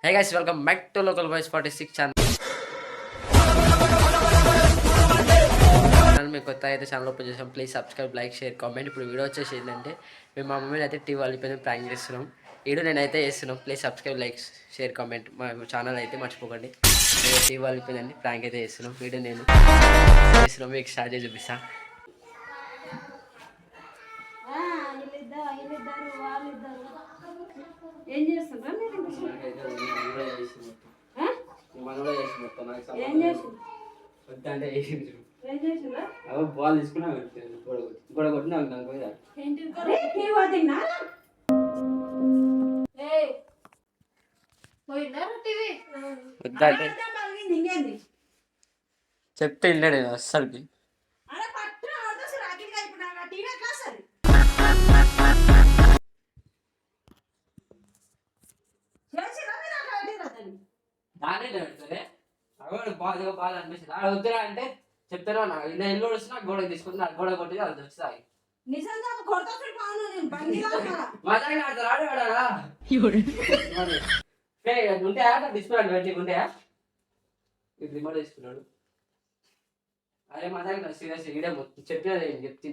Hi guys, welcome back to local voice 46 channel. మీకు కొత్త అయితే ఛానల్ ఓపెన్ చేసాం. Please subscribe, like, share, comment. ఇప్పుడు వీడియో వచ్చేసి ఏంటంటే మేము మా మమ్మీని అయితే టీవీ వాళ్ళపైన ప్రాంక్ చేస్తున్నాం. నేనైతే చేస్తున్నాం. Please subscribe, like, share, comment. మా ఛానల్ అయితే మర్చిపోకండి. టీవీ వాళ్ళపైన ప్రాంక్ అయితే చేస్తున్నాం. వీడియో నేను చేస్తున్నాం, మీకు స్టార్ట్ చేసి చూపిస్తా. ఏం చేస్తుండ్రా బాల్ తీసుకున్నా గొడవ కొట్టినా చెప్తే వెళ్ళాడు అస్సలకి. దానే పెడతారే బాగా బాగా అనిపిస్తుంది. ఆడ వద్దురా అంటే చెప్తారా నాకు ఇలా ఇల్లు వస్తున్నా గోడ తీసుకుంటున్నా గోడ కొట్టి అది వస్తాయి. మజాగా ఆడతారు ఆడాడా ఉంటాయా డిస్ప్లే పెట్టి ఉంటాయా రిమోట్ తీసుకున్నాడు. అరే మజాగా సీరియస్ ఇడే మొత్తం చెప్పినది చెప్తే